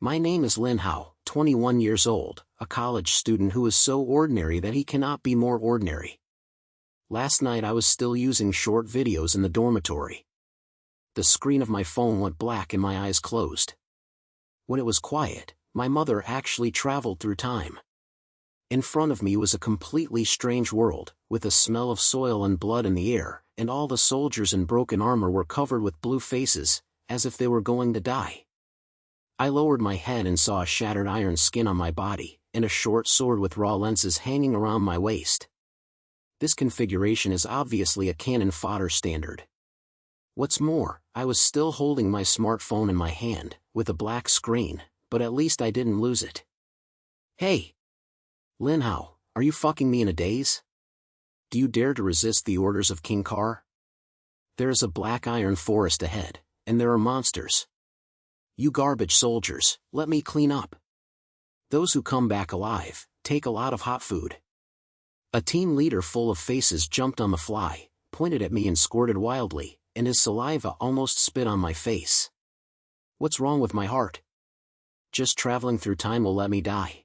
My name is Lin Hao, 21 years old, a college student who is so ordinary that he cannot be more ordinary. Last night I was still using short videos in the dormitory. The screen of my phone went black and my eyes closed. When it was quiet, my mother actually traveled through time. In front of me was a completely strange world, with a smell of soil and blood in the air, and all the soldiers in broken armor were covered with blue faces, as if they were going to die. I lowered my head and saw a shattered iron skin on my body, and a short sword with raw lenses hanging around my waist. This configuration is obviously a cannon fodder standard. What's more, I was still holding my smartphone in my hand, with a black screen, but at least I didn't lose it. Hey! Lin Hao, are you fucking me in a daze? Do you dare to resist the orders of King Car? There is a black iron forest ahead, and there are monsters. You garbage soldiers, let me clean up. Those who come back alive, take a lot of hot food. A team leader full of faces jumped on the fly, pointed at me and squirted wildly, and his saliva almost spit on my face. What's wrong with my heart? Just traveling through time will let me die.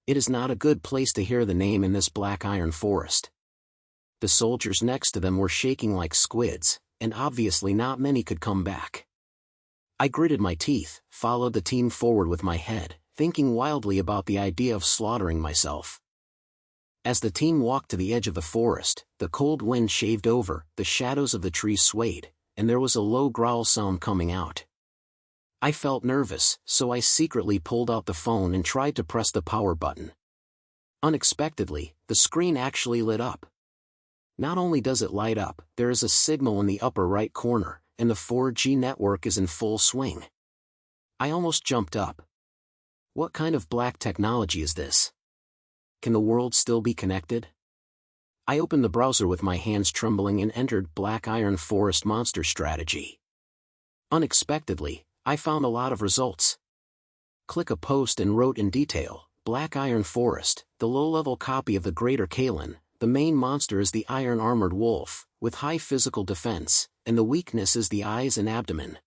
It is not a good place to hear the name in this black iron forest. The soldiers next to them were shaking like squids, and obviously not many could come back. I gritted my teeth, followed the team forward with my head, thinking wildly about the idea of slaughtering myself. As the team walked to the edge of the forest, the cold wind shaved over, the shadows of the trees swayed, and there was a low growl sound coming out. I felt nervous, so I secretly pulled out the phone and tried to press the power button. Unexpectedly, the screen actually lit up. Not only does it light up, there is a signal in the upper right corner, and the 4G network is in full swing. I almost jumped up. What kind of black technology is this? Can the world still be connected? I opened the browser with my hands trembling and entered Black Iron Forest Monster Strategy. Unexpectedly, I found a lot of results. Click a post and wrote in detail, Black Iron Forest, the low-level copy of the Greater Kalen, the main monster is the iron-armored wolf, with high physical defense, and the weakness is the eyes and abdomen.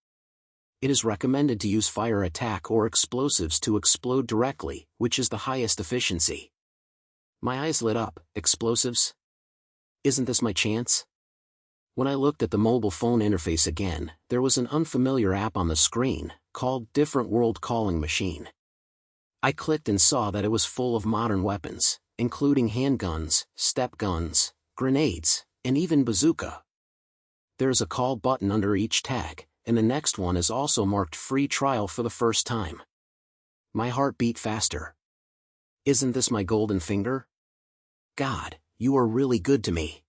It is recommended to use fire attack or explosives to explode directly, which is the highest efficiency. My eyes lit up. Explosives? Isn't this my chance? When I looked at the mobile phone interface again, there was an unfamiliar app on the screen, called Different World Calling Machine. I clicked and saw that it was full of modern weapons, including handguns, step guns, grenades, and even bazooka. There is a call button under each tag, and the next one is also marked free trial for the first time. My heart beat faster. Isn't this my golden finger? God, you are really good to me.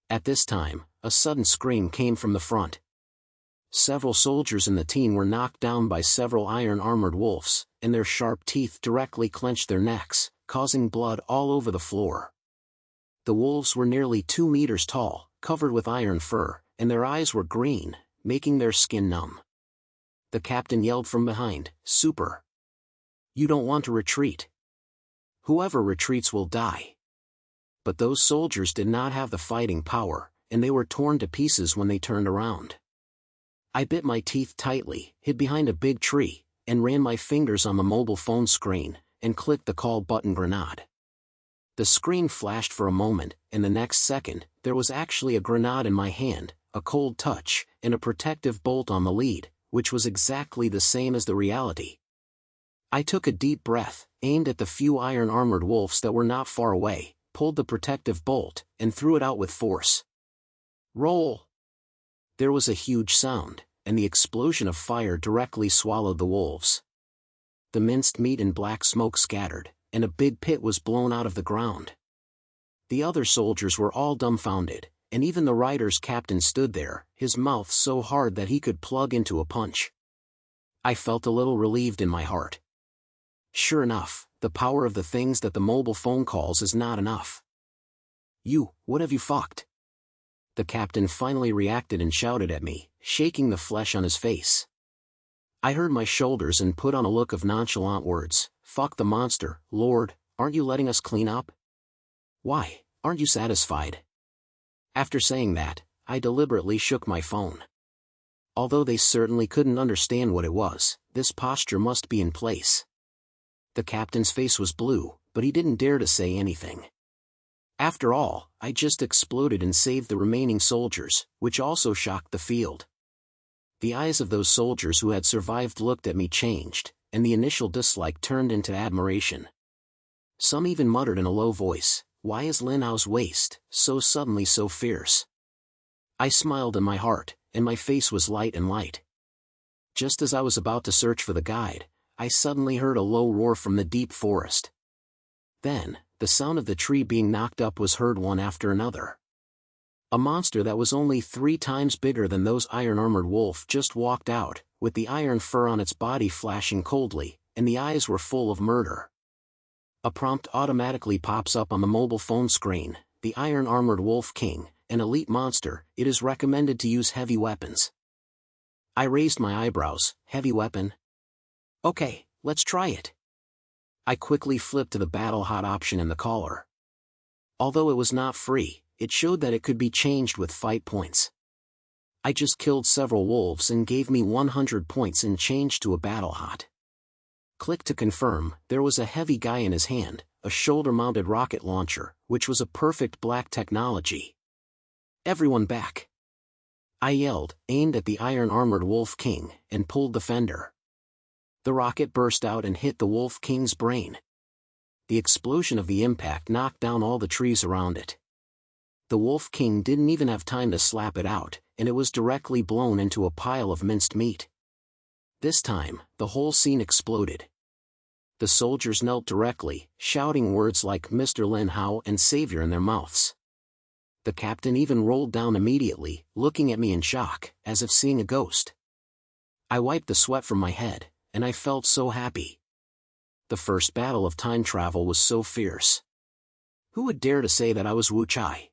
At this time, a sudden scream came from the front. Several soldiers in the team were knocked down by several iron-armored wolves, and their sharp teeth directly clenched their necks, causing blood all over the floor. The wolves were nearly 2 meters tall, covered with iron fur, and their eyes were green, making their skin numb. The captain yelled from behind, "Super! You don't want to retreat. Whoever retreats will die." But those soldiers did not have the fighting power, and they were torn to pieces when they turned around. I bit my teeth tightly, hid behind a big tree, and ran my fingers on the mobile phone screen, and clicked the call button grenade. The screen flashed for a moment, and the next second, there was actually a grenade in my hand, a cold touch, and a protective bolt on the lead, which was exactly the same as the reality. I took a deep breath, aimed at the few iron-armored wolves that were not far away, pulled the protective bolt, and threw it out with force. Roll! There was a huge sound, and the explosion of fire directly swallowed the wolves. The minced meat and black smoke scattered, and a big pit was blown out of the ground. The other soldiers were all dumbfounded, and even the rider's captain stood there, his mouth so hard that he could plug into a punch. I felt a little relieved in my heart. Sure enough, the power of the things that the mobile phone calls is not enough. What have you fucked? The captain finally reacted and shouted at me, shaking the flesh on his face. I heard my shoulders and put on a look of nonchalant words, "Fuck the monster, Lord, aren't you letting us clean up? Why, aren't you satisfied?" After saying that, I deliberately shook my phone. Although they certainly couldn't understand what it was, this posture must be in place. The captain's face was blue, but he didn't dare to say anything. After all, I just exploded and saved the remaining soldiers, which also shocked the field. The eyes of those soldiers who had survived looked at me changed, and the initial dislike turned into admiration. Some even muttered in a low voice, "Why is Lin Hao's waist so suddenly so fierce?" I smiled in my heart, and my face was light and light. Just as I was about to search for the guide, I suddenly heard a low roar from the deep forest. Then, the sound of the tree being knocked up was heard one after another. A monster that was only 3 times bigger than those iron-armored wolf just walked out, with the iron fur on its body flashing coldly, and the eyes were full of murder. A prompt automatically pops up on the mobile phone screen: the iron-armored wolf king, an elite monster, it is recommended to use heavy weapons. I raised my eyebrows. Heavy weapon? Okay, let's try it. I quickly flipped to the battle hot option in the caller. Although it was not free, it showed that it could be changed with fight points. I just killed several wolves and gave me 100 points and changed to a battle hot. Click to confirm. There was a heavy guy in his hand, a shoulder-mounted rocket launcher, which was a perfect black technology. Everyone back! I yelled, aimed at the iron-armored Wolf King, and pulled the fender. The rocket burst out and hit the Wolf King's brain. The explosion of the impact knocked down all the trees around it. The Wolf King didn't even have time to slap it out, and it was directly blown into a pile of minced meat. This time, the whole scene exploded. The soldiers knelt directly, shouting words like Mr. Lin Hao and Savior in their mouths. The captain even rolled down immediately, looking at me in shock, as if seeing a ghost. I wiped the sweat from my head, and I felt so happy. The first battle of time travel was so fierce. Who would dare to say that I was Wu Chai?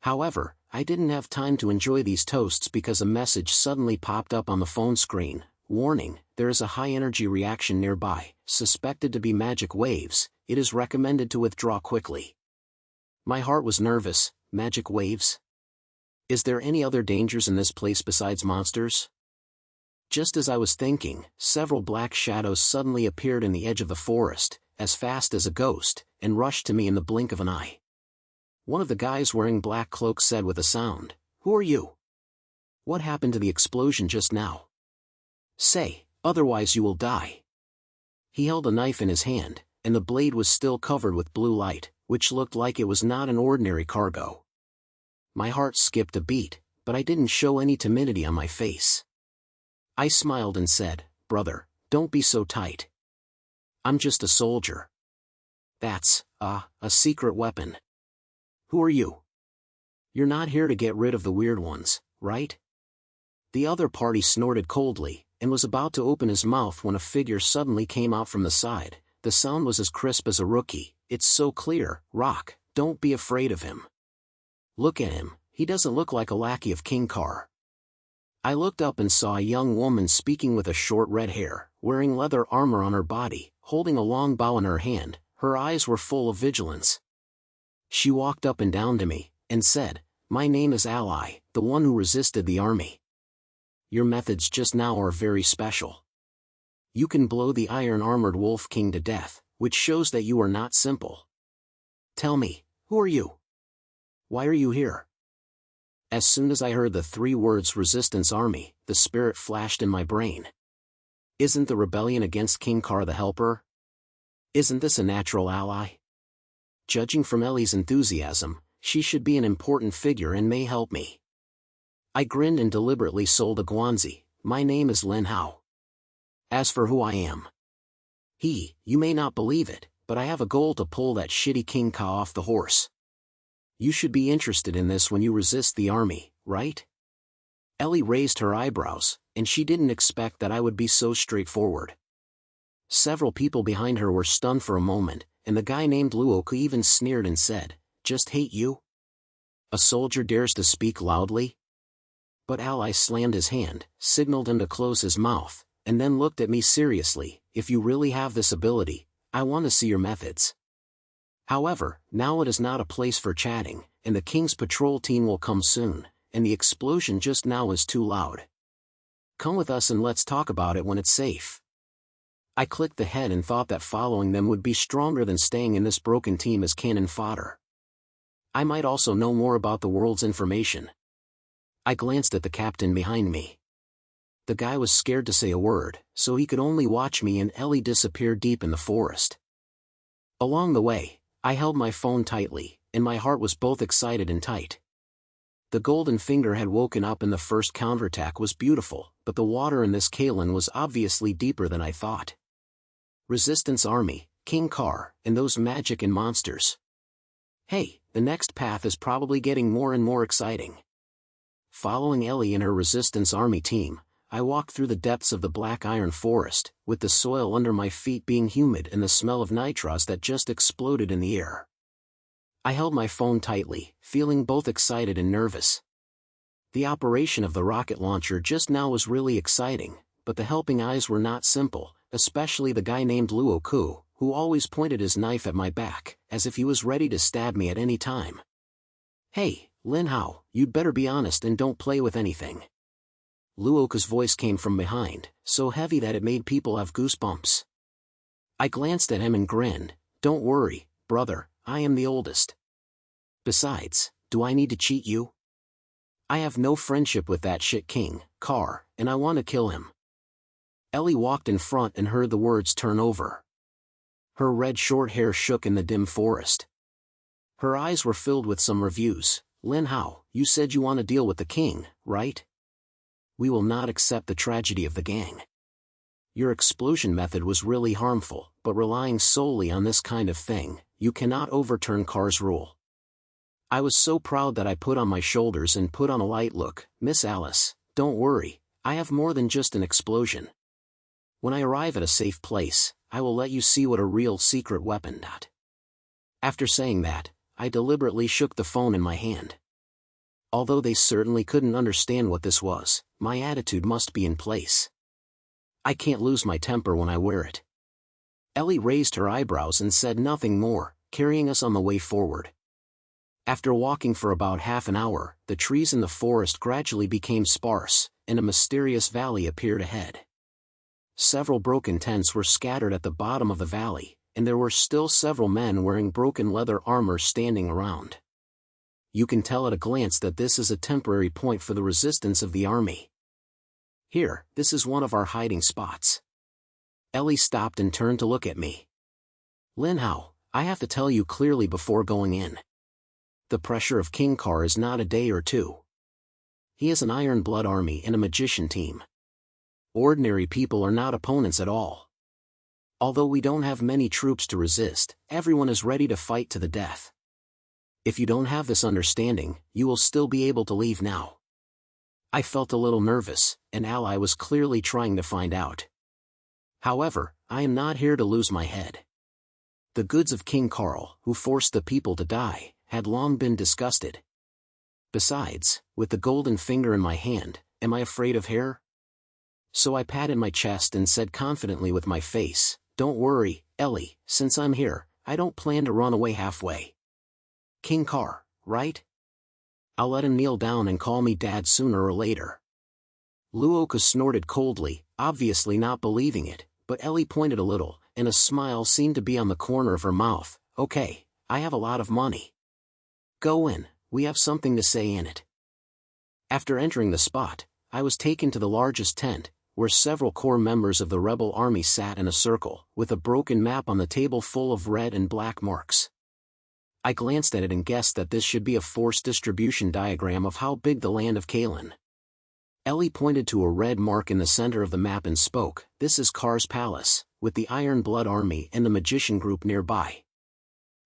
However, I didn't have time to enjoy these toasts because a message suddenly popped up on the phone screen. Warning, there is a high-energy reaction nearby, suspected to be magic waves. It is recommended to withdraw quickly. My heart was nervous. Magic waves? Is there any other dangers in this place besides monsters? Just as I was thinking, several black shadows suddenly appeared in the edge of the forest, as fast as a ghost, and rushed to me in the blink of an eye. One of the guys wearing black cloaks said with a sound, "Who are you? What happened to the explosion just now? Say, otherwise you will die." He held a knife in his hand, and the blade was still covered with blue light, which looked like it was not an ordinary cargo. My heart skipped a beat, but I didn't show any timidity on my face. I smiled and said, "Brother, don't be so tight. I'm just a soldier." "That's, a secret weapon. Who are you? You're not here to get rid of the weird ones, right?" The other party snorted coldly, and was about to open his mouth when a figure suddenly came out from the side. The sound was as crisp as a rookie. "It's so clear, Rock, don't be afraid of him. Look at him, he doesn't look like a lackey of King Car." I looked up and saw a young woman speaking with a short red hair, wearing leather armor on her body, holding a long bow in her hand. Her eyes were full of vigilance. She walked up and down to me, and said, "My name is Ally, the one who resisted the army. Your methods just now are very special. You can blow the iron-armored Wolf King to death, which shows that you are not simple. Tell me, who are you? Why are you here?" As soon as I heard the 3 words Resistance Army, the spirit flashed in my brain. Isn't the rebellion against King Car the helper? Isn't this a natural ally? Judging from Ellie's enthusiasm, she should be an important figure and may help me. I grinned and deliberately sold a Guanzi. "My name is Lin Hao. As for who I am, you may not believe it, but I have a goal to pull that shitty King Ka off the horse. You should be interested in this when you resist the army, right?" Ellie raised her eyebrows, and she didn't expect that I would be so straightforward. Several people behind her were stunned for a moment, and the guy named Luoku even sneered and said, "Just hate you? A soldier dares to speak loudly?" But Ally slammed his hand, signaled him to close his mouth, and then looked at me seriously. "If you really have this ability, I want to see your methods. However, now it is not a place for chatting, and the King's patrol team will come soon, and the explosion just now is too loud. Come with us and let's talk about it when it's safe. I clicked the head and thought that following them would be stronger than staying in this broken team as cannon fodder. I might also know more about the world's information. I glanced at the captain behind me. The guy was scared to say a word, so he could only watch me and Ellie disappear deep in the forest. Along the way, I held my phone tightly, and my heart was both excited and tight. The golden finger had woken up and the first counterattack was beautiful, but the water in this Kalen was obviously deeper than I thought. Resistance Army, King Car, and those magic and monsters. Hey, the next path is probably getting more and more exciting. Following Ellie and her Resistance Army team, I walked through the depths of the black iron forest, with the soil under my feet being humid and the smell of nitros that just exploded in the air. I held my phone tightly, feeling both excited and nervous. The operation of the rocket launcher just now was really exciting, but the helping eyes were not simple, especially the guy named Luo Ku, who always pointed his knife at my back, as if he was ready to stab me at any time. Hey, Lin Hao, you'd better be honest and don't play with anything. Luo Ku's voice came from behind, so heavy that it made people have goosebumps. I glanced at him and grinned. Don't worry, brother, I am the oldest. Besides, do I need to cheat you? I have no friendship with that shit King Car, and I want to kill him. Ellie walked in front and heard the words turn over. Her red short hair shook in the dim forest. Her eyes were filled with some reviews. Lin Hao, you said you want to deal with the king, right? We will not accept the tragedy of the gang. Your explosion method was really harmful, but relying solely on this kind of thing, you cannot overturn Car's rule. I was so proud that I put on my shoulders and put on a light look. Miss Alice, don't worry, I have more than just an explosion. When I arrive at a safe place, I will let you see what a real secret weapon. After saying that, I deliberately shook the phone in my hand. Although they certainly couldn't understand what this was, my attitude must be in place. I can't lose my temper when I wear it. Ellie raised her eyebrows and said nothing more, carrying us on the way forward. After walking for about half an hour, the trees in the forest gradually became sparse, and a mysterious valley appeared ahead. Several broken tents were scattered at the bottom of the valley, and there were still several men wearing broken leather armor standing around. You can tell at a glance that this is a temporary point for the resistance of the army. Here, this is one of our hiding spots. Ellie stopped and turned to look at me. Lin Hao, I have to tell you clearly before going in. The pressure of King Car is not a day or two. He has an Iron Blood army and a magician team. Ordinary people are not opponents at all. Although we don't have many troops to resist, everyone is ready to fight to the death. If you don't have this understanding, you will still be able to leave now. I felt a little nervous, an ally was clearly trying to find out. However, I am not here to lose my head. The goods of King Carl, who forced the people to die, had long been disgusted. Besides, with the golden finger in my hand, am I afraid of hair? So I patted my chest and said confidently with my face, don't worry, Ellie, since I'm here, I don't plan to run away halfway. King Car, right? I'll let him kneel down and call me Dad sooner or later. Luoka snorted coldly, obviously not believing it, but Ellie pointed a little, and a smile seemed to be on the corner of her mouth. Okay, I have a lot of money. Go in, we have something to say in it. After entering the spot, I was taken to the largest tent, where several core members of the rebel army sat in a circle, with a broken map on the table full of red and black marks. I glanced at it and guessed that this should be a force distribution diagram of how big the land of Kalen. Ellie pointed to a red mark in the center of the map and spoke, this is Car's palace, with the Iron Blood army and the magician group nearby.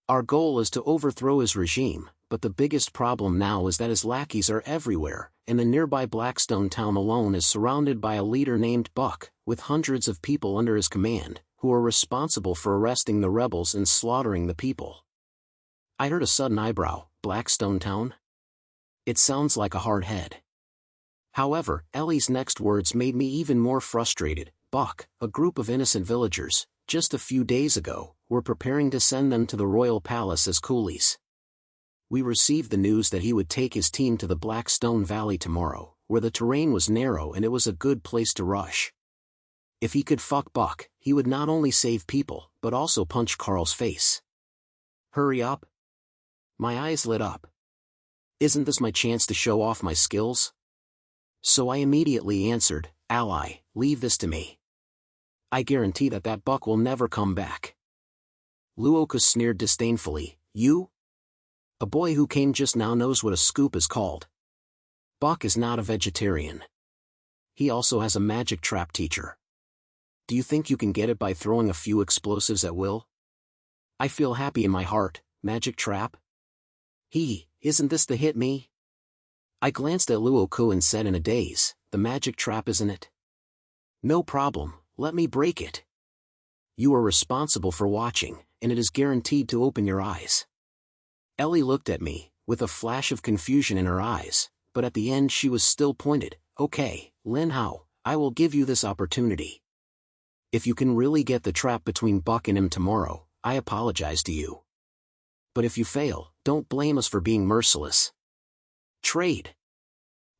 Our goal is to overthrow his regime, but the biggest problem now is that his lackeys are everywhere, and the nearby Blackstone town alone is surrounded by a leader named Buck, with hundreds of people under his command, who are responsible for arresting the rebels and slaughtering the people. I heard a sudden eyebrow. Blackstone town? It sounds like a hard head. However, Ellie's next words made me even more frustrated. Buck, a group of innocent villagers, just a few days ago, were preparing to send them to the royal palace as coolies. We received the news that he would take his team to the Blackstone Valley tomorrow, where the terrain was narrow and it was a good place to rush. If he could fuck Buck, he would not only save people, but also punch Carl's face. Hurry up? My eyes lit up. Isn't this my chance to show off my skills? So I immediately answered, Ally, leave this to me. I guarantee that Buck will never come back. Luoka sneered disdainfully, you? A boy who came just now knows what a scoop is called. Buck is not a vegetarian. He also has a magic trap teacher. Do you think you can get it by throwing a few explosives at will? I feel happy in my heart. Magic trap? Isn't this the hit me? I glanced at Luoku and said in a daze, the magic trap isn't it? No problem, let me break it. You are responsible for watching, and it is guaranteed to open your eyes. Ellie looked at me, with a flash of confusion in her eyes, but at the end she was still pointed. Okay, Lin Hao, I will give you this opportunity. If you can really get the trap between Buck and him tomorrow, I apologize to you. But if you fail, don't blame us for being merciless. Trade.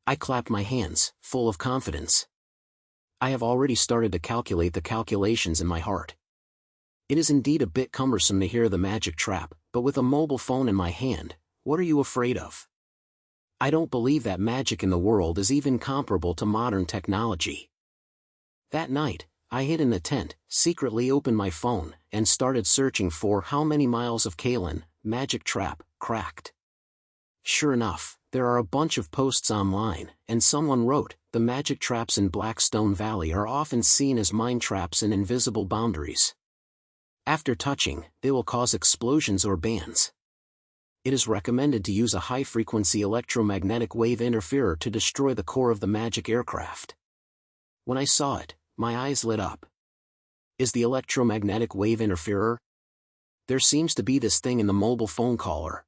I clapped my hands, full of confidence. I have already started to calculate the calculations in my heart. It is indeed a bit cumbersome to hear the magic trap, but with a mobile phone in my hand, what are you afraid of? I don't believe that magic in the world is even comparable to modern technology. That night, I hid in the tent, secretly opened my phone, and started searching for how many miles of Kalen, magic trap, cracked. Sure enough, there are a bunch of posts online, and someone wrote, the magic traps in Blackstone Valley are often seen as mine traps and invisible boundaries. After touching, they will cause explosions or bans. It is recommended to use a high-frequency electromagnetic wave interferer to destroy the core of the magic aircraft. When I saw it, my eyes lit up. Is the electromagnetic wave interferer? There seems to be this thing in the mobile phone caller.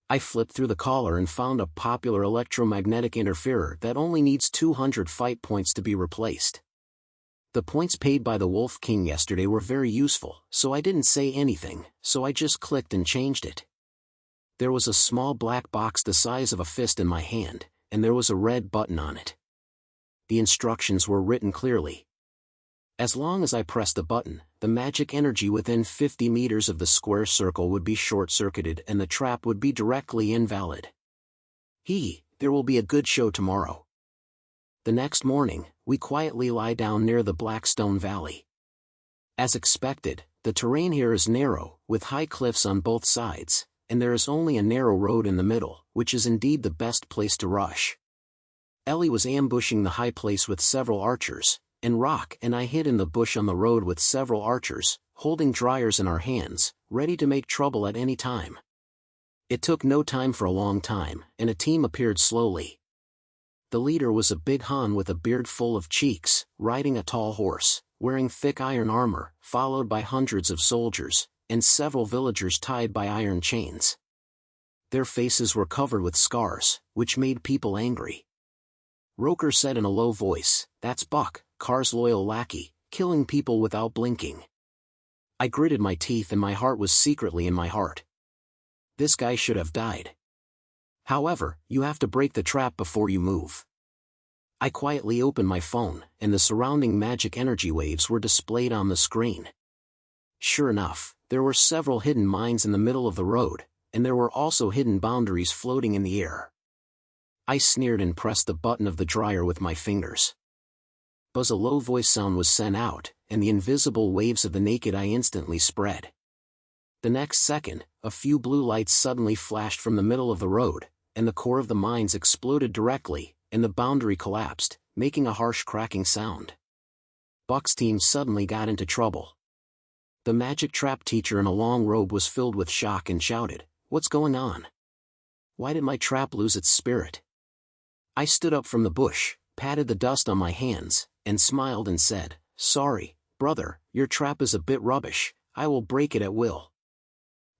I flipped through the caller and found a popular electromagnetic interferer that only needs 200 fight points to be replaced. The points paid by the Wolf King yesterday were very useful, so I didn't say anything, so I just clicked and changed it. There was a small black box the size of a fist in my hand, and there was a red button on it. The instructions were written clearly. As long as I pressed the button, the magic energy within 50 meters of the square circle would be short-circuited and the trap would be directly invalid. There will be a good show tomorrow. The next morning, we quietly lie down near the Blackstone Valley. As expected, the terrain here is narrow, with high cliffs on both sides, and there is only a narrow road in the middle, which is indeed the best place to rush. Ellie was ambushing the high place with several archers, and Rock and I hid in the bush on the road with several archers, holding dryers in our hands, ready to make trouble at any time. It took no time for a long time, and a team appeared slowly. The leader was a big Han with a beard full of cheeks, riding a tall horse, wearing thick iron armor, followed by hundreds of soldiers, and several villagers tied by iron chains. Their faces were covered with scars, which made people angry. Roker said in a low voice, "That's Buck, Car's loyal lackey, killing people without blinking." I gritted my teeth and my heart was secretly in my heart. This guy should have died. However, you have to break the trap before you move. I quietly opened my phone, and the surrounding magic energy waves were displayed on the screen. Sure enough, there were several hidden mines in the middle of the road, and there were also hidden boundaries floating in the air. I sneered and pressed the button of the dryer with my fingers. Buzz, a low voice sound was sent out, and the invisible waves of the naked eye instantly spread. The next second, a few blue lights suddenly flashed from the middle of the road, and the core of the mines exploded directly, and the boundary collapsed, making a harsh cracking sound. Buck's team suddenly got into trouble. The magic trap teacher in a long robe was filled with shock and shouted, "What's going on? Why did my trap lose its spirit?" I stood up from the bush, patted the dust on my hands, and smiled and said, "Sorry, brother, your trap is a bit rubbish, I will break it at will."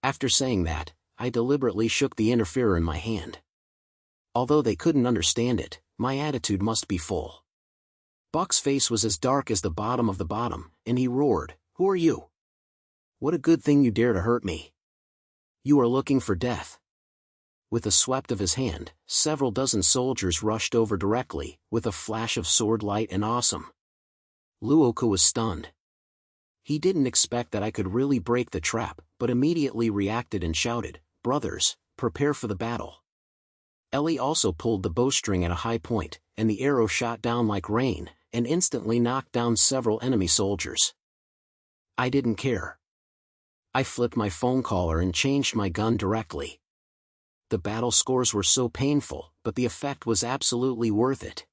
After saying that, I deliberately shook the interferer in my hand. Although they couldn't understand it, my attitude must be full. Buck's face was as dark as the bottom of the bottom, and he roared, "Who are you? What a good thing you dare to hurt me. You are looking for death." With a sweep of his hand, several dozen soldiers rushed over directly, with a flash of sword light and awesome. Luoka was stunned. He didn't expect that I could really break the trap, but immediately reacted and shouted, "Brothers, prepare for the battle." Ellie also pulled the bowstring at a high point, and the arrow shot down like rain, and instantly knocked down several enemy soldiers. I didn't care. I flipped my phone collar and changed my gun directly. The battle scores were so painful, but the effect was absolutely worth it.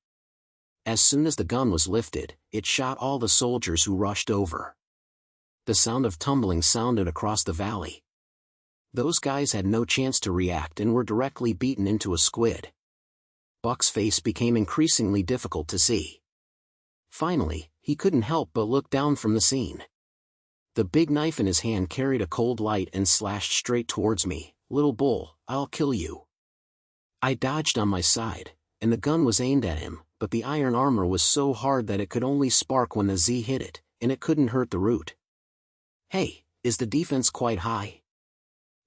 As soon as the gun was lifted, it shot all the soldiers who rushed over. The sound of tumbling sounded across the valley. Those guys had no chance to react and were directly beaten into a squid. Buck's face became increasingly difficult to see. Finally, he couldn't help but look down from the scene. The big knife in his hand carried a cold light and slashed straight towards me. "Little bull, I'll kill you." I dodged on my side, and the gun was aimed at him, but the iron armor was so hard that it could only spark when the Z hit it, and it couldn't hurt the root. "Hey, is the defense quite high?"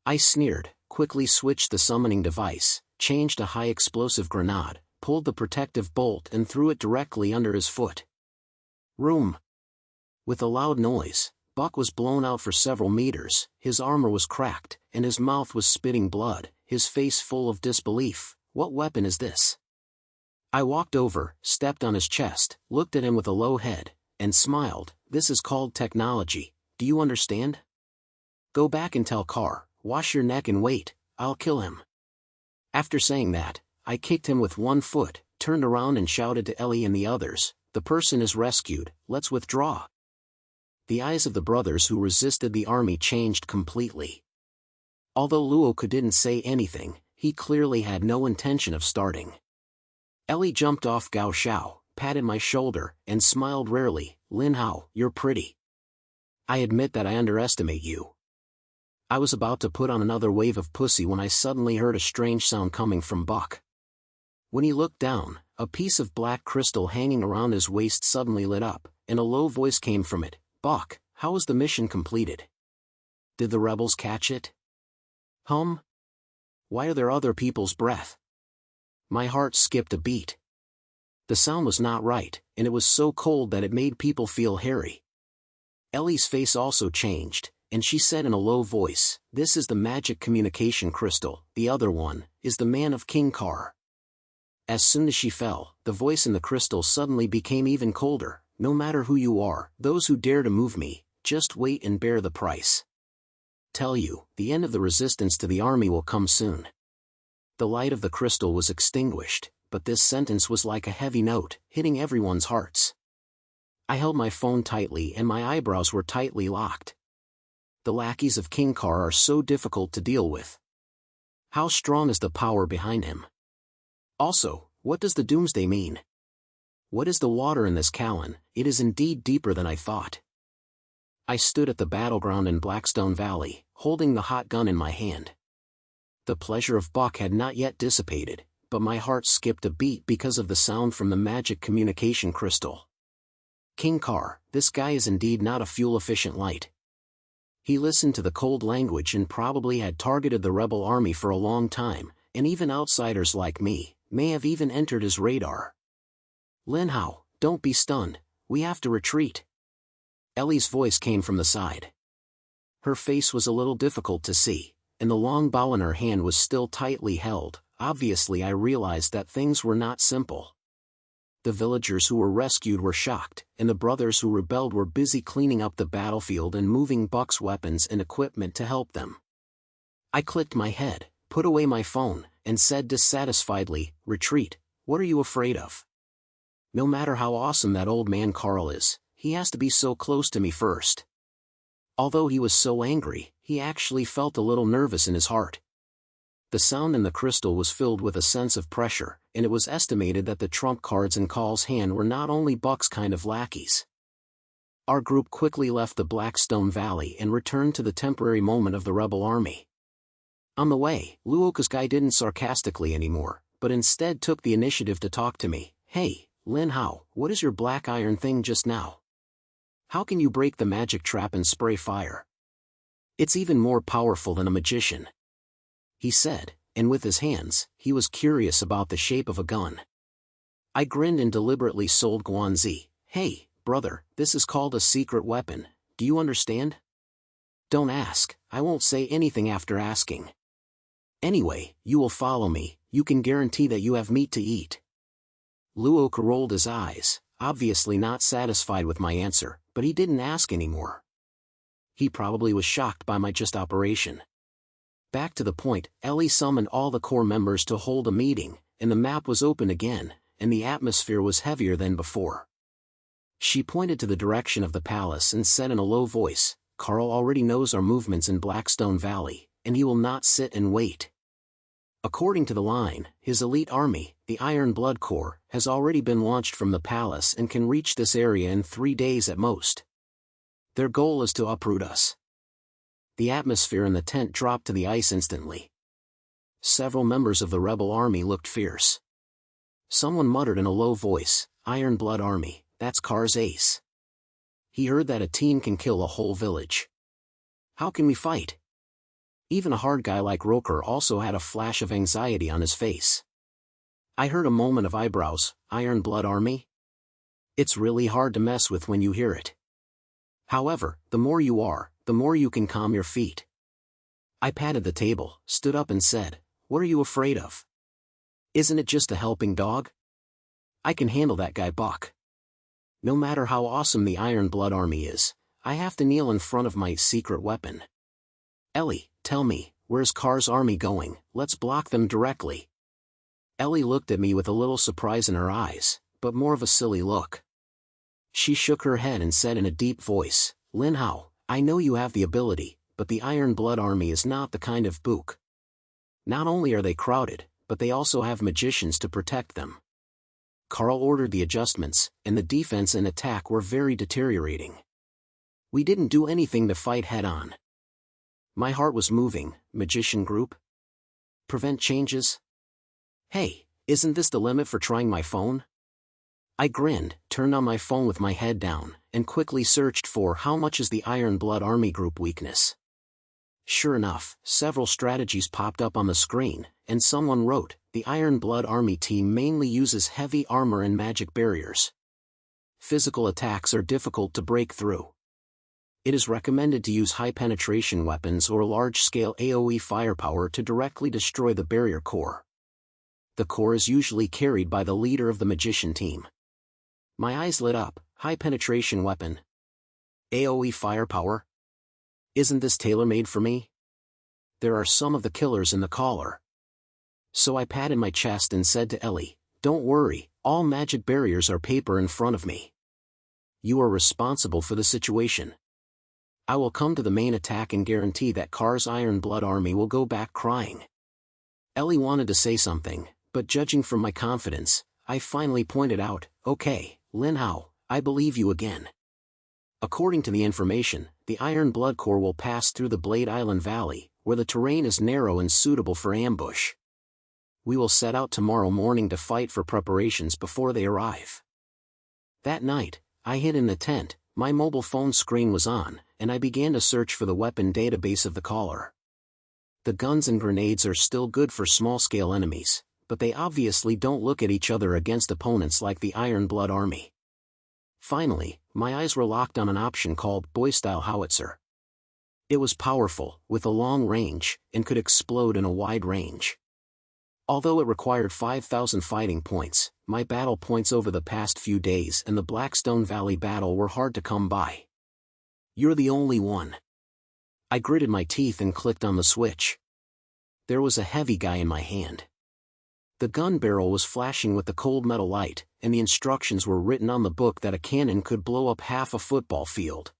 I sneered, quickly switched the summoning device, changed a high-explosive grenade, pulled the protective bolt and threw it directly under his foot. Room! With a loud noise, Buck was blown out for several meters, his armor was cracked, and his mouth was spitting blood, his face full of disbelief. "What weapon is this?" I walked over, stepped on his chest, looked at him with a low head, and smiled. "This is called technology, do you understand? Go back and tell Carr, wash your neck and wait, I'll kill him." After saying that, I kicked him with one foot, turned around and shouted to Ellie and the others, "The person is rescued, let's withdraw." The eyes of the brothers who resisted the army changed completely. Although Luoka didn't say anything, he clearly had no intention of starting. Ellie jumped off Gao Shao, patted my shoulder, and smiled rarely. "Lin Hao, you're pretty. I admit that I underestimate you." I was about to put on another wave of pussy when I suddenly heard a strange sound coming from Buck. When he looked down, a piece of black crystal hanging around his waist suddenly lit up, and a low voice came from it. "Buck, how was the mission completed? Did the rebels catch it? Why are there other people's breath?" My heart skipped a beat. The sound was not right, and it was so cold that it made people feel hairy. Ellie's face also changed, and she said in a low voice, "This is the magic communication crystal, the other one is the man of King Carr." As soon as she fell, the voice in the crystal suddenly became even colder. "No matter who you are, those who dare to move me, just wait and bear the price. Tell you, the end of the resistance to the army will come soon." The light of the crystal was extinguished, but this sentence was like a heavy note, hitting everyone's hearts. I held my phone tightly and my eyebrows were tightly locked. The lackeys of King Carr are so difficult to deal with. How strong is the power behind him? Also, what does the doomsday mean? What is the water in this Callan? It is indeed deeper than I thought. I stood at the battleground in Blackstone Valley, holding the hot gun in my hand. The pleasure of Buck had not yet dissipated, but my heart skipped a beat because of the sound from the magic communication crystal. King Carr, this guy is indeed not a fuel-efficient light. He listened to the cold language and probably had targeted the rebel army for a long time, and even outsiders like me may have even entered his radar. "Lin Hao, don't be stunned, we have to retreat." Ellie's voice came from the side. Her face was a little difficult to see, and the long bow in her hand was still tightly held. Obviously I realized that things were not simple. The villagers who were rescued were shocked, and the brothers who rebelled were busy cleaning up the battlefield and moving Buck's weapons and equipment to help them. I clicked my head, put away my phone, and said dissatisfiedly, "Retreat, what are you afraid of? No matter how awesome that old man Carl is, he has to be so close to me first." Although he was so angry, he actually felt a little nervous in his heart. The sound in the crystal was filled with a sense of pressure, and it was estimated that the trump cards in Carl's hand were not only Buck's kind of lackeys. Our group quickly left the Blackstone Valley and returned to the temporary moment of the rebel army. On the way, Luoka's guy didn't sarcastically anymore, but instead took the initiative to talk to me. "Hey, Lin Hao, what is your black iron thing just now? How can you break the magic trap and spray fire? It's even more powerful than a magician," he said, and with his hands, he was curious about the shape of a gun. I grinned and deliberately sold Guanzi. Hey, brother, this is called a secret weapon, do you understand? Don't ask, I won't say anything after asking. Anyway, you will follow me, you can guarantee that you have meat to eat. Luoka rolled his eyes, obviously not satisfied with my answer, but he didn't ask anymore. He probably was shocked by my just operation. Back to the point, Ellie summoned all the core members to hold a meeting, and the map was open again, and the atmosphere was heavier than before. She pointed to the direction of the palace and said in a low voice, Carl already knows our movements in Blackstone Valley, and he will not sit and wait. According to the line, his elite army, the Iron Blood Corps, has already been launched from the palace and can reach this area in 3 days at most. Their goal is to uproot us. The atmosphere in the tent dropped to the ice instantly. Several members of the rebel army looked fierce. Someone muttered in a low voice, Iron Blood Army, that's Car's ace. He heard that a team can kill a whole village. How can we fight? Even a hard guy like Roker also had a flash of anxiety on his face. I heard a moment of eyebrows, Iron Blood Army? It's really hard to mess with when you hear it. However, the more you are, the more you can calm your feet. I patted the table, stood up and said, what are you afraid of? Isn't it just a helping dog? I can handle that guy Buck. No matter how awesome the Iron Blood Army is, I have to kneel in front of my secret weapon. Ellie, tell me, where's Car's army going? Let's block them directly. Ellie looked at me with a little surprise in her eyes, but more of a silly look. She shook her head and said in a deep voice, Lin Hao, I know you have the ability, but the Iron Blood Army is not the kind of book. Not only are they crowded, but they also have magicians to protect them. Carl ordered the adjustments, and the defense and attack were very deteriorating. We didn't do anything to fight head-on. My heart was moving. Magician group? Prevent changes? Hey, isn't this the limit for trying my phone? I grinned, turned on my phone with my head down, and quickly searched for how much is the Iron Blood Army group weakness. Sure enough, several strategies popped up on the screen, and someone wrote, the Iron Blood Army team mainly uses heavy armor and magic barriers. Physical attacks are difficult to break through. It is recommended to use high-penetration weapons or large-scale AoE firepower to directly destroy the barrier core. The core is usually carried by the leader of the magician team. My eyes lit up, high-penetration weapon. AoE firepower? Isn't this tailor-made for me? There are some of the killers in the collar. So I patted my chest and said to Ellie, don't worry, all magic barriers are paper in front of me. You are responsible for the situation. I will come to the main attack and guarantee that Car's Iron Blood Army will go back crying. Ellie wanted to say something, but judging from my confidence, I finally pointed out, okay, Lin Hao, I believe you again. According to the information, the Iron Blood Corps will pass through the Blade Island Valley, where the terrain is narrow and suitable for ambush. We will set out tomorrow morning to fight for preparations before they arrive. That night, I hid in the tent, my mobile phone screen was on, and I began to search for the weapon database of the caller. The guns and grenades are still good for small-scale enemies, but they obviously don't look at each other against opponents like the Iron Blood Army. Finally, my eyes were locked on an option called Boy-Style Howitzer. It was powerful, with a long range, and could explode in a wide range. Although it required 5,000 fighting points, my battle points over the past few days and the Blackstone Valley battle were hard to come by. You're the only one. I gritted my teeth and clicked on the switch. There was a heavy guy in my hand. The gun barrel was flashing with the cold metal light, and the instructions were written on the book that a cannon could blow up half a football field.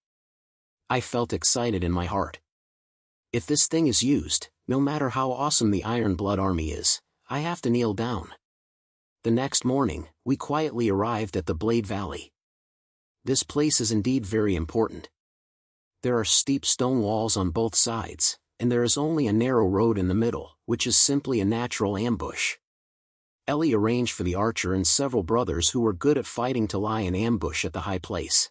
I felt excited in my heart. If this thing is used, no matter how awesome the Iron Blood Army is, I have to kneel down. The next morning, we quietly arrived at the Blade Valley. This place is indeed very important. There are steep stone walls on both sides, and there is only a narrow road in the middle, which is simply a natural ambush. Ellie arranged for the archer and several brothers who were good at fighting to lie in ambush at the high place.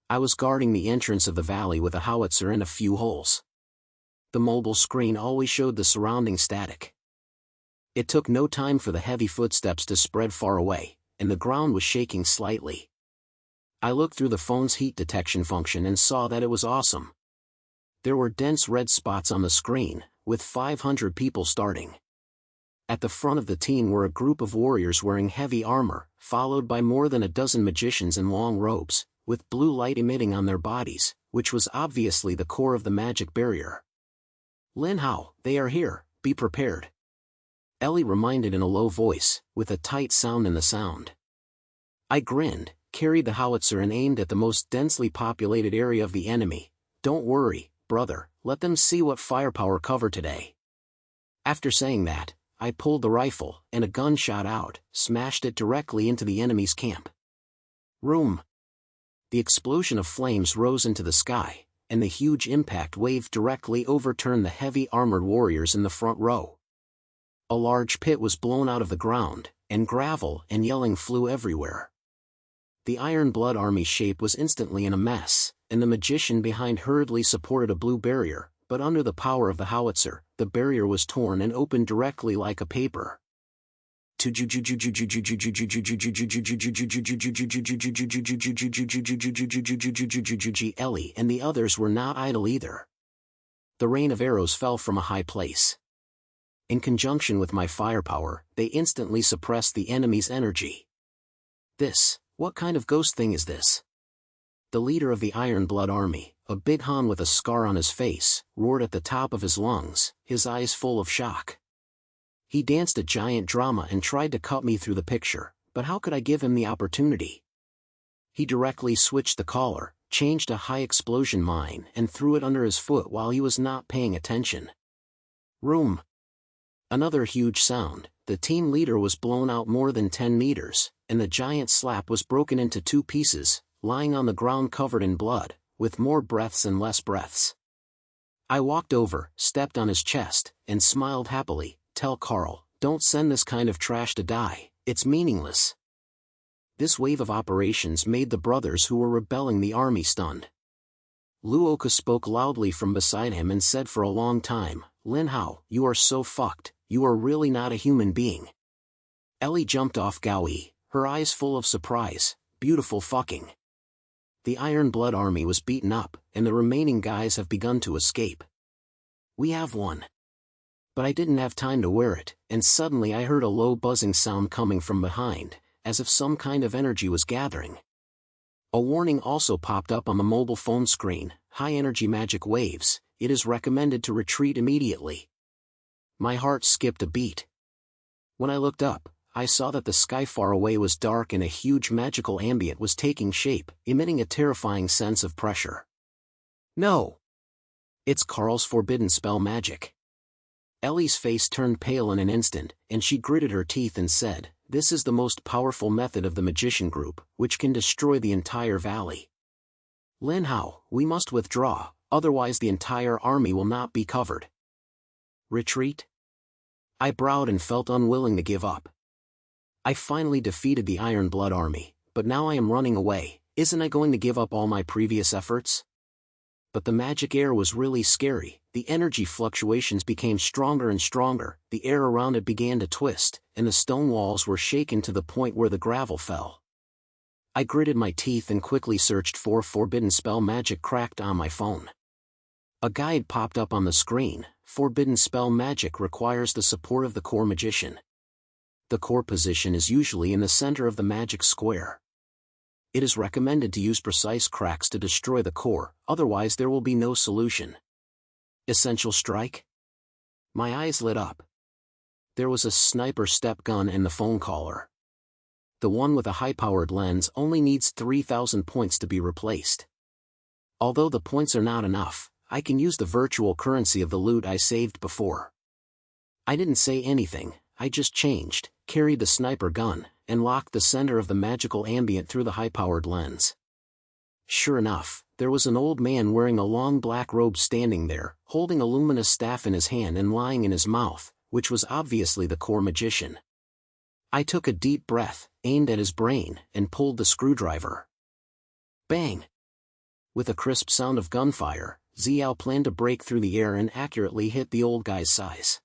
I was guarding the entrance of the valley with a howitzer and a few holes. The mobile screen always showed the surrounding static. It took no time for the heavy footsteps to spread far away, and the ground was shaking slightly. I looked through the phone's heat detection function and saw that it was awesome. There were dense red spots on the screen, with 500 people starting. At the front of the team were a group of warriors wearing heavy armor, followed by more than a dozen magicians in long robes, with blue light emitting on their bodies, which was obviously the core of the magic barrier. "Lin Hao, they are here, be prepared," Ellie reminded in a low voice, with a tight sound in the sound. I grinned, carried the howitzer and aimed at the most densely populated area of the enemy. "Don't worry, brother, let them see what firepower cover today." After saying that, I pulled the rifle, and a gun shot out, smashed it directly into the enemy's camp. Room. The explosion of flames rose into the sky, and the huge impact wave directly overturned the heavy armored warriors in the front row. A large pit was blown out of the ground, and gravel and yelling flew everywhere. The Iron Blood Army shape was instantly in a mess, and the magician behind hurriedly supported a blue barrier, but under the power of the howitzer, the barrier was torn and opened directly like a paper. Ellie and the others were not idle either. The rain of arrows fell from a high place. In conjunction with my firepower, they instantly suppressed the enemy's energy. What kind of ghost thing is this?" The leader of the Iron Blood Army, a big Han with a scar on his face, roared at the top of his lungs, his eyes full of shock. He danced a giant drama and tried to cut me through the picture, but how could I give him the opportunity? He directly switched the collar, changed a high-explosion mine and threw it under his foot while he was not paying attention. Room. Another huge sound, the team leader was blown out more than 10 meters, and the giant slab was broken into 2 pieces, lying on the ground covered in blood, with more breaths and less breaths. I walked over, stepped on his chest, and smiled happily. "Tell Carl, don't send this kind of trash to die, it's meaningless." This wave of operations made the brothers who were rebelling the army stunned. Luoka spoke loudly from beside him and said for a long time, "Lin Hao, you are so fucked, you are really not a human being." Ellie jumped off Gaoi, her eyes full of surprise. "Beautiful fucking." The Iron Blood Army was beaten up, and the remaining guys have begun to escape. "We have won." But I didn't have time to wear it, and suddenly I heard a low buzzing sound coming from behind, as if some kind of energy was gathering. A warning also popped up on the mobile phone screen: "High-energy magic waves, it is recommended to retreat immediately." My heart skipped a beat. When I looked up, I saw that the sky far away was dark and a huge magical ambient was taking shape, emitting a terrifying sense of pressure. "No! It's Carl's forbidden spell magic." Ellie's face turned pale in an instant, and she gritted her teeth and said, "This is the most powerful method of the magician group, which can destroy the entire valley. Lin Hao, we must withdraw, otherwise the entire army will not be covered." "Retreat?" I bowed and felt unwilling to give up. I finally defeated the Iron Blood Army, but now I am running away. Isn't I going to give up all my previous efforts? But the magic air was really scary. The energy fluctuations became stronger and stronger, the air around it began to twist, and the stone walls were shaken to the point where the gravel fell. I gritted my teeth and quickly searched for forbidden spell magic cracked on my phone. A guide popped up on the screen: "Forbidden spell magic requires the support of the core magician. The core position is usually in the center of the magic square. It is recommended to use precise cracks to destroy the core, otherwise there will be no solution." Essential strike? My eyes lit up. There was a sniper step gun in the phone caller. The one with a high-powered lens only needs 3,000 points to be replaced. Although the points are not enough, I can use the virtual currency of the loot I saved before. I didn't say anything, I just changed, carried the sniper gun, and locked the center of the magical ambient through the high-powered lens. Sure enough, there was an old man wearing a long black robe standing there, holding a luminous staff in his hand and lying in his mouth, which was obviously the core magician. I took a deep breath, aimed at his brain, and pulled the screwdriver. Bang! With a crisp sound of gunfire, Xiao planned to break through the air and accurately hit the old guy's size.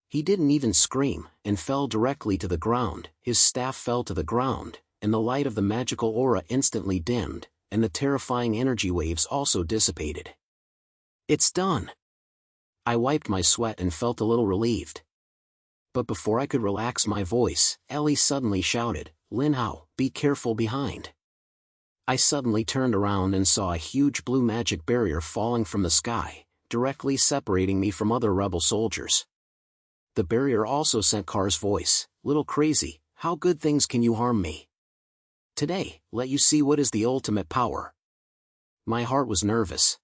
He didn't even scream, and fell directly to the ground. His staff fell to the ground, and the light of the magical aura instantly dimmed, and the terrifying energy waves also dissipated. It's done! I wiped my sweat and felt a little relieved. But before I could relax my voice, Ellie suddenly shouted, "Lin Hao, be careful behind." I suddenly turned around and saw a huge blue magic barrier falling from the sky, directly separating me from other rebel soldiers. The barrier also sent Car's voice, "Little crazy, how good things can you harm me? Today, let you see what is the ultimate power." My heart was nervous.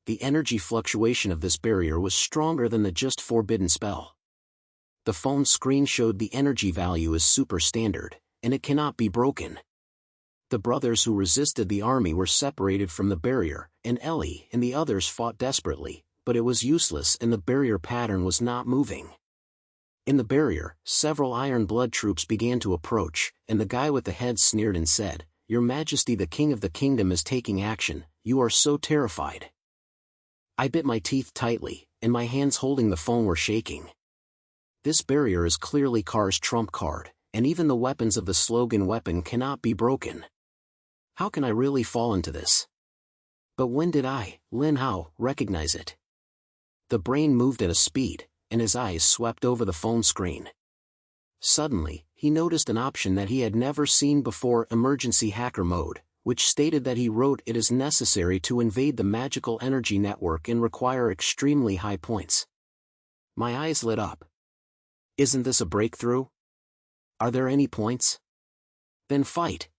The energy fluctuation of this barrier was stronger than the just forbidden spell. The phone screen showed the energy value is super standard, and it cannot be broken. The brothers who resisted the army were separated from the barrier, and Ellie and the others fought desperately, but it was useless and the barrier pattern was not moving. In the barrier, several Iron Blood troops began to approach, and the guy with the head sneered and said, "Your Majesty, the King of the Kingdom is taking action, you are so terrified." I bit my teeth tightly, and my hands holding the phone were shaking. This barrier is clearly Car's trump card, and even the weapons of the slogan weapon cannot be broken. How can I really fall into this? But when did I, Lin Hao, recognize it? The brain moved at a speed, and his eyes swept over the phone screen. Suddenly, he noticed an option that he had never seen before: emergency hacker mode, which stated that he wrote it is necessary to invade the magical energy network and require extremely high points. My eyes lit up. Isn't this a breakthrough? Are there any points? Then fight.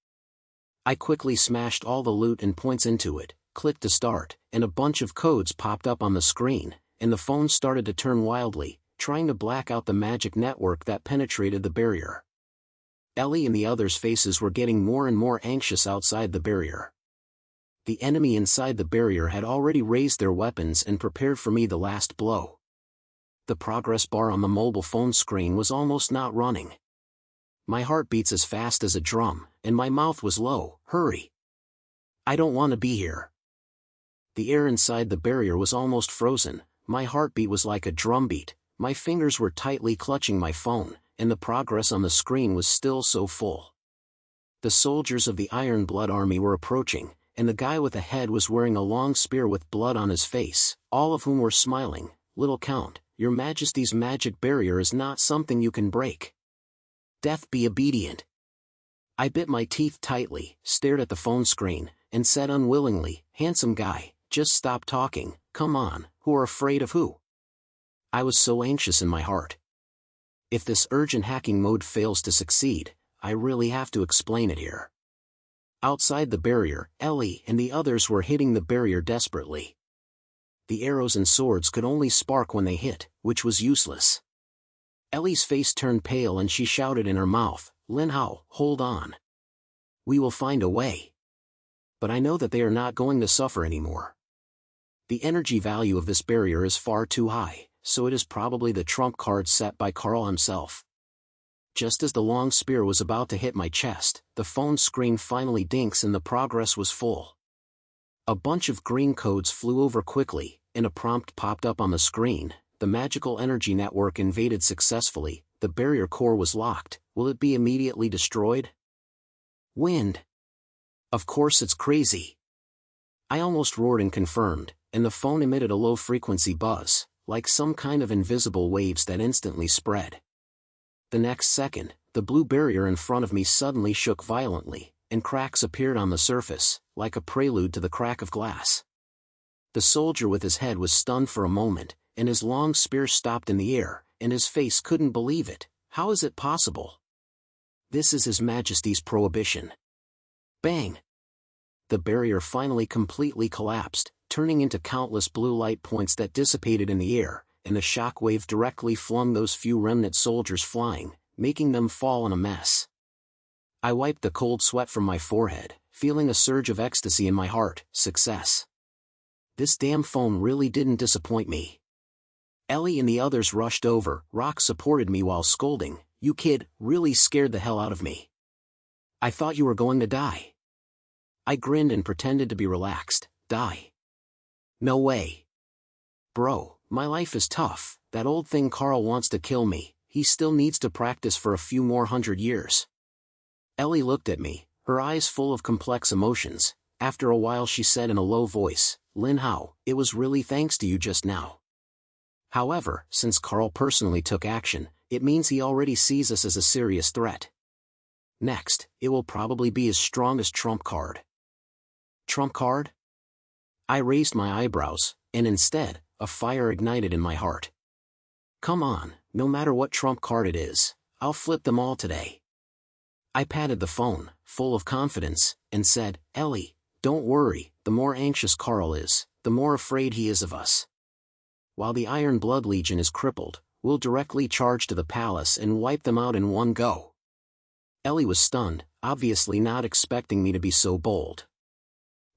I quickly smashed all the loot and points into it, clicked to start, and a bunch of codes popped up on the screen, and the phone started to turn wildly, trying to black out the magic network that penetrated the barrier. Ellie and the others' faces were getting more and more anxious outside the barrier. The enemy inside the barrier had already raised their weapons and prepared for me the last blow. The progress bar on the mobile phone screen was almost not running. My heart beats as fast as a drum, and my mouth was low. Hurry! I don't want to be here. The air inside the barrier was almost frozen, my heartbeat was like a drumbeat, my fingers were tightly clutching my phone, and the progress on the screen was still so full. The soldiers of the Iron Blood army were approaching, and the guy with the head was wearing a long spear with blood on his face, all of whom were smiling. "Little Count, your Majesty's magic barrier is not something you can break. Death be obedient." I bit my teeth tightly, stared at the phone screen, and said unwillingly, "Handsome guy, just stop talking, come on, who are afraid of who?" I was so anxious in my heart. If this urgent hacking mode fails to succeed, I really have to explain it here. Outside the barrier, Ellie and the others were hitting the barrier desperately. The arrows and swords could only spark when they hit, which was useless. Ellie's face turned pale and she shouted in her mouth, "Lin Hao, hold on. We will find a way." But I know that they are not going to suffer anymore. The energy value of this barrier is far too high, so it is probably the trump card set by Carl himself. Just as the long spear was about to hit my chest, the phone screen finally dinks and the progress was full. A bunch of green codes flew over quickly, and a prompt popped up on the screen: "The magical energy network invaded successfully, the barrier core was locked, will it be immediately destroyed?" Wind. Of course it's crazy. I almost roared and confirmed, and the phone emitted a low-frequency buzz, like some kind of invisible waves that instantly spread. The next second, the blue barrier in front of me suddenly shook violently, and cracks appeared on the surface, like a prelude to the crack of glass. The soldier with his head was stunned for a moment, and his long spear stopped in the air, and his face couldn't believe it. How is it possible? This is His Majesty's prohibition. Bang! The barrier finally completely collapsed, turning into countless blue light points that dissipated in the air, and the shockwave directly flung those few remnant soldiers flying, making them fall in a mess. I wiped the cold sweat from my forehead, feeling a surge of ecstasy in my heart. Success. This damn phone really didn't disappoint me. Ellie and the others rushed over. Rock supported me while scolding, "You kid, really scared the hell out of me. I thought you were going to die." I grinned and pretended to be relaxed. Die? No way. Bro, My life is tough. That old thing Carl wants to kill me. He still needs to practice for a few more 100 years. Ellie looked at me, her eyes full of complex emotions. After a while she said in a low voice, Lin Hao, it was really thanks to you just now. However, since Carl personally took action, it means he already sees us as a serious threat. Next, it will probably be his strongest trump card. Trump card? I raised my eyebrows, and instead, a fire ignited in my heart. Come on, no matter what trump card it is, I'll flip them all today. I patted the phone, full of confidence, and said, Ellie, don't worry, the more anxious Carl is, the more afraid he is of us. While the Iron Blood Legion is crippled, we'll directly charge to the palace and wipe them out in one go. Ellie was stunned, obviously not expecting me to be so bold.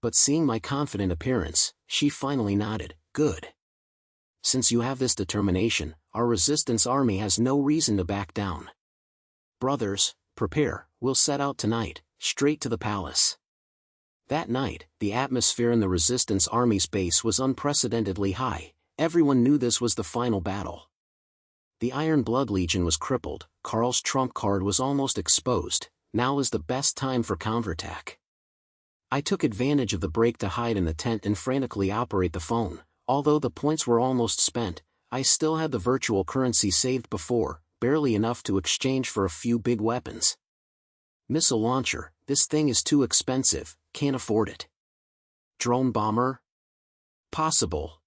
But seeing my confident appearance, she finally nodded, good. Since you have this determination, our resistance army has no reason to back down. Brothers, prepare, we'll set out tonight, straight to the palace. That night, the atmosphere in the resistance army's base was unprecedentedly high. Everyone knew this was the final battle. The Iron Blood Legion was crippled, Carl's trump card was almost exposed. Now is the best time for counterattack. I took advantage of the break to hide in the tent and frantically operate the phone. Although the points were almost spent, I still had the virtual currency saved before, barely enough to exchange for a few big weapons. Missile launcher, this thing is too expensive, can't afford it. Drone bomber? Possible.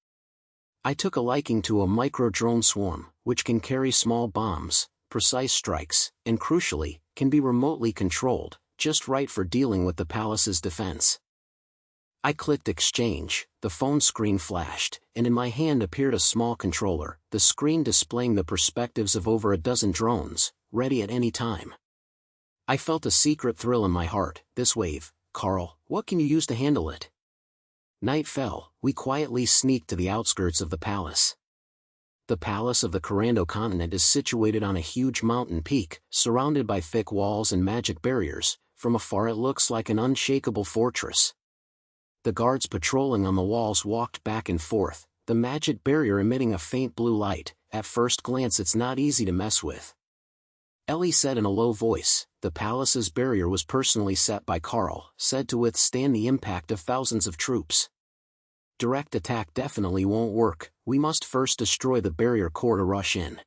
I took a liking to a micro-drone swarm, which can carry small bombs, precise strikes, and crucially, can be remotely controlled, just right for dealing with the palace's defense. I clicked exchange, the phone screen flashed, and in my hand appeared a small controller, the screen displaying the perspectives of over a dozen drones, ready at any time. I felt a secret thrill in my heart. This wave, Carl, what can you use to handle it? Night fell, we quietly sneaked to the outskirts of the palace. The palace of the Carlando continent is situated on a huge mountain peak, surrounded by thick walls and magic barriers. From afar it looks like an unshakable fortress. The guards patrolling on the walls walked back and forth, the magic barrier emitting a faint blue light. At first glance it's not easy to mess with. Ellie said in a low voice, the palace's barrier was personally set by Carl, said to withstand the impact of thousands of troops. Direct attack definitely won't work, we must first destroy the barrier core to rush in.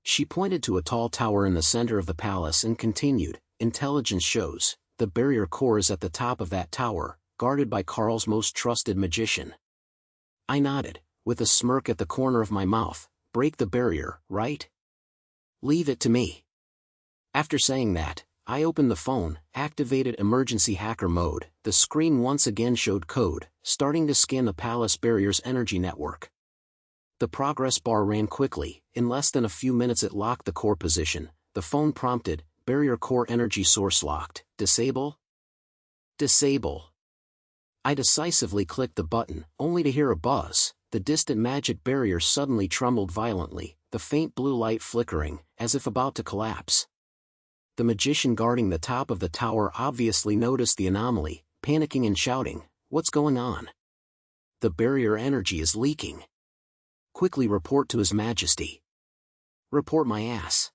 She pointed to a tall tower in the center of the palace and continued, intelligence shows, the barrier core is at the top of that tower, guarded by Carl's most trusted magician. I nodded, with a smirk at the corner of my mouth, break the barrier, right? Leave it to me. After saying that, I opened the phone, activated emergency hacker mode. The screen once again showed code, starting to scan the palace barrier's energy network. The progress bar ran quickly. In less than a few minutes it locked the core position. The phone prompted, barrier core energy source locked. Disable? Disable. I decisively clicked the button, only to hear a buzz. The distant magic barrier suddenly trembled violently, the faint blue light flickering, as if about to collapse. The magician guarding the top of the tower obviously noticed the anomaly, panicking and shouting, "What's going on? The barrier energy is leaking. Quickly report to His Majesty." Report my ass.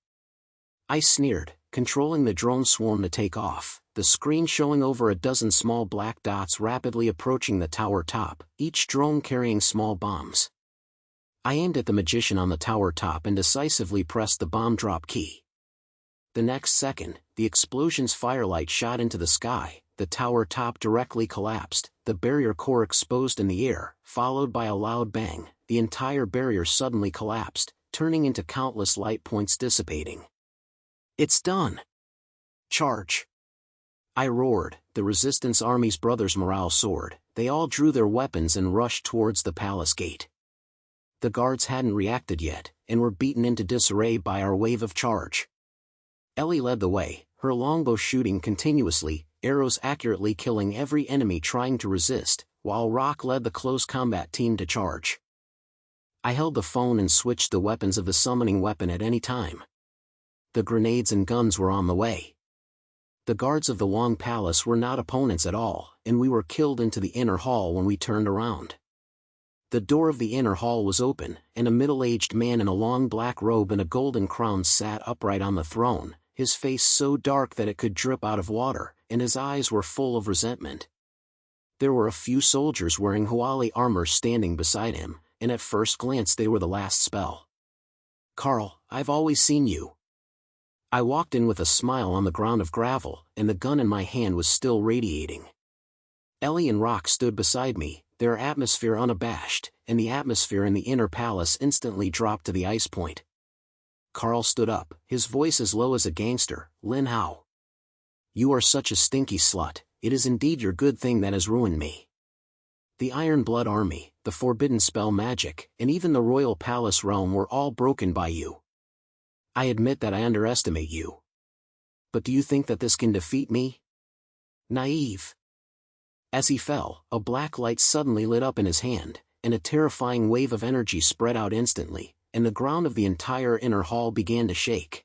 I sneered, controlling the drone swarm to take off, the screen showing over a dozen small black dots rapidly approaching the tower top, each drone carrying small bombs. I aimed at the magician on the tower top and decisively pressed the bomb drop key. The next second, the explosion's firelight shot into the sky, the tower top directly collapsed, the barrier core exposed in the air, followed by a loud bang. The entire barrier suddenly collapsed, turning into countless light points dissipating. It's done! Charge! I roared, the resistance army's brothers' morale soared. They all drew their weapons and rushed towards the palace gate. The guards hadn't reacted yet, and were beaten into disarray by our wave of charge. Ellie led the way, her longbow shooting continuously, arrows accurately killing every enemy trying to resist, while Rock led the close combat team to charge. I held the phone and switched the weapons of the summoning weapon at any time. The grenades and guns were on the way. The guards of the Wang Palace were not opponents at all, and we were killed into the inner hall when we turned around. The door of the inner hall was open, and a middle-aged man in a long black robe and a golden crown sat upright on the throne, his face so dark that it could drip out of water, and his eyes were full of resentment. There were a few soldiers wearing Huali armor standing beside him, and at first glance they were the last spell. "Carl, I've always seen you." I walked in with a smile on the ground of gravel, and the gun in my hand was still radiating. Ellie and Rock stood beside me, their atmosphere unabashed, and the atmosphere in the inner palace instantly dropped to the ice point. Carl stood up, his voice as low as a gangster. "Lin Hao. You are such a stinky slut, it is indeed your good thing that has ruined me. The Iron Blood Army, the Forbidden Spell Magic, and even the Royal Palace realm were all broken by you. I admit that I underestimate you. But do you think that this can defeat me? Naive." As he fell, a black light suddenly lit up in his hand, and a terrifying wave of energy spread out instantly, and the ground of the entire inner hall began to shake.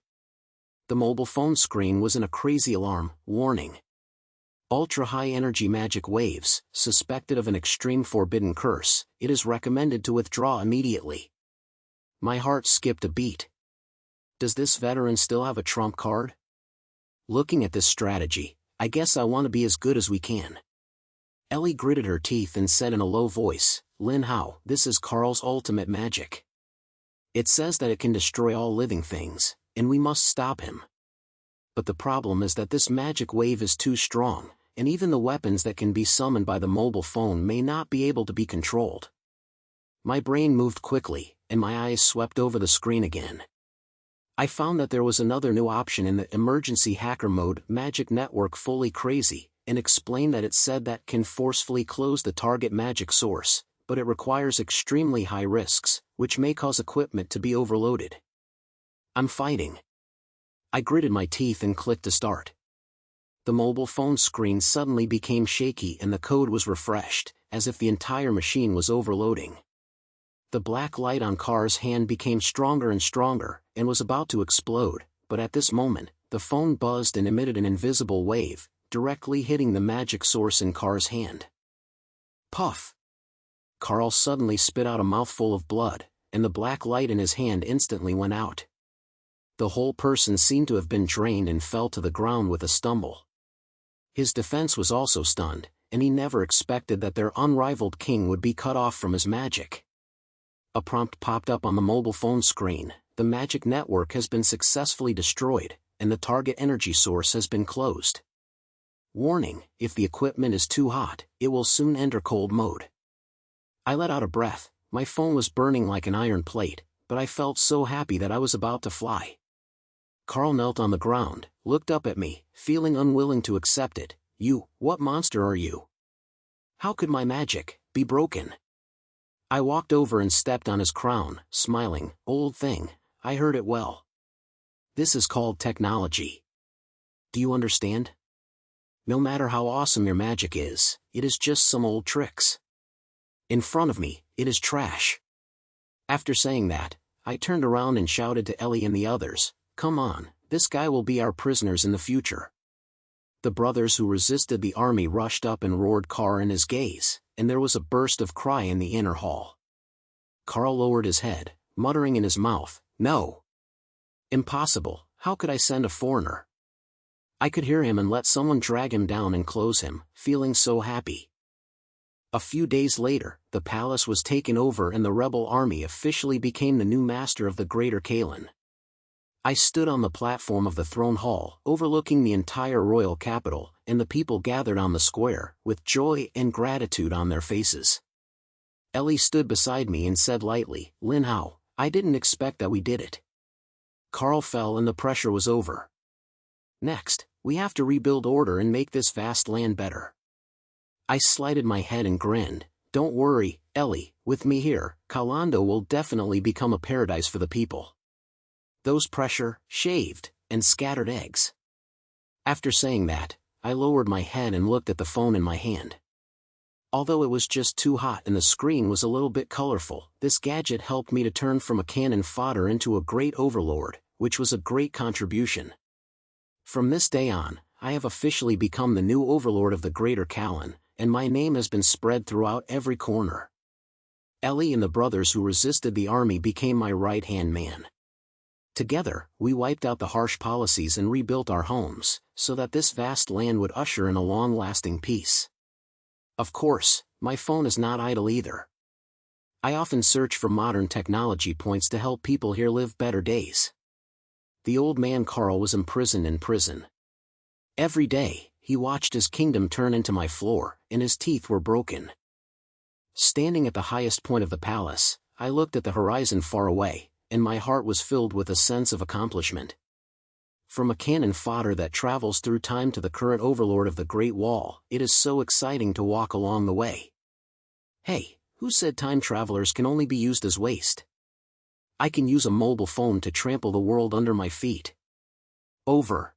The mobile phone screen was in a crazy alarm. "Warning. Ultra-high energy magic waves, suspected of an extreme forbidden curse, it is recommended to withdraw immediately." My heart skipped a beat. Does this veteran still have a trump card? Looking at this strategy, I guess I want to be as good as we can. Ellie gritted her teeth and said in a low voice, "Lin Hao, this is Carl's ultimate magic. It says that it can destroy all living things, and we must stop him. But the problem is that this magic wave is too strong, and even the weapons that can be summoned by the mobile phone may not be able to be controlled." My brain moved quickly, and my eyes swept over the screen again. I found that there was another new option in the emergency hacker mode. Magic Network Fully Crazy, and explained that it said that can forcefully close the target magic source, but it requires extremely high risks, which may cause equipment to be overloaded. I'm fighting. I gritted my teeth and clicked to start. The mobile phone screen suddenly became shaky and the code was refreshed, as if the entire machine was overloading. The black light on Car's hand became stronger and stronger, and was about to explode, but at this moment, the phone buzzed and emitted an invisible wave, directly hitting the magic source in Car's hand. Puff! Carl suddenly spit out a mouthful of blood, and the black light in his hand instantly went out. The whole person seemed to have been drained and fell to the ground with a stumble. His defense was also stunned, and he never expected that their unrivaled king would be cut off from his magic. A prompt popped up on the mobile phone screen: "The magic network has been successfully destroyed, and the target energy source has been closed. Warning, if the equipment is too hot, it will soon enter cold mode." I let out a breath. My phone was burning like an iron plate, but I felt so happy that I was about to fly. Carl knelt on the ground, looked up at me, feeling unwilling to accept it. What monster are you? How could my magic be broken?" I walked over and stepped on his crown, smiling. "Old thing, I heard it well. This is called technology. Do you understand? No matter how awesome your magic is, it is just some old tricks. In front of me, it is trash." After saying that, I turned around and shouted to Ellie and the others, "Come on, this guy will be our prisoners in the future." The brothers who resisted the army rushed up and roared Carl in his gaze, and there was a burst of cry in the inner hall. Carl lowered his head, muttering in his mouth, "No. Impossible, how could I send a foreigner?" I could hear him and let someone drag him down and close him, feeling so happy. A few days later, the palace was taken over and the rebel army officially became the new master of the Greater Kalen. I stood on the platform of the throne hall, overlooking the entire royal capital, and the people gathered on the square, with joy and gratitude on their faces. Ellie stood beside me and said lightly, "Lin Hao, I didn't expect that we did it." Carl fell and the pressure was over. Next, we have to rebuild order and make this vast land better. I slighted my head and grinned. "Don't worry, Ellie, with me here, Carlando will definitely become a paradise for the people. Those pressure, shaved, and scattered eggs." After saying that, I lowered my head and looked at the phone in my hand. Although it was just too hot and the screen was a little bit colorful, this gadget helped me to turn from a cannon fodder into a great overlord, which was a great contribution. From this day on, I have officially become the new overlord of the Greater Kalen, and my name has been spread throughout every corner. Ellie and the brothers who resisted the army became my right-hand man. Together, we wiped out the harsh policies and rebuilt our homes, so that this vast land would usher in a long-lasting peace. Of course, my phone is not idle either. I often search for modern technology points to help people here live better days. The old man Carl was imprisoned in prison. Every day, he watched his kingdom turn into my floor, and his teeth were broken. Standing at the highest point of the palace, I looked at the horizon far away, and my heart was filled with a sense of accomplishment. From a cannon fodder that travels through time to the current overlord of the Great Wall, it is so exciting to walk along the way. Hey, who said time travelers can only be used as waste? I can use a mobile phone to trample the world under my feet. Over.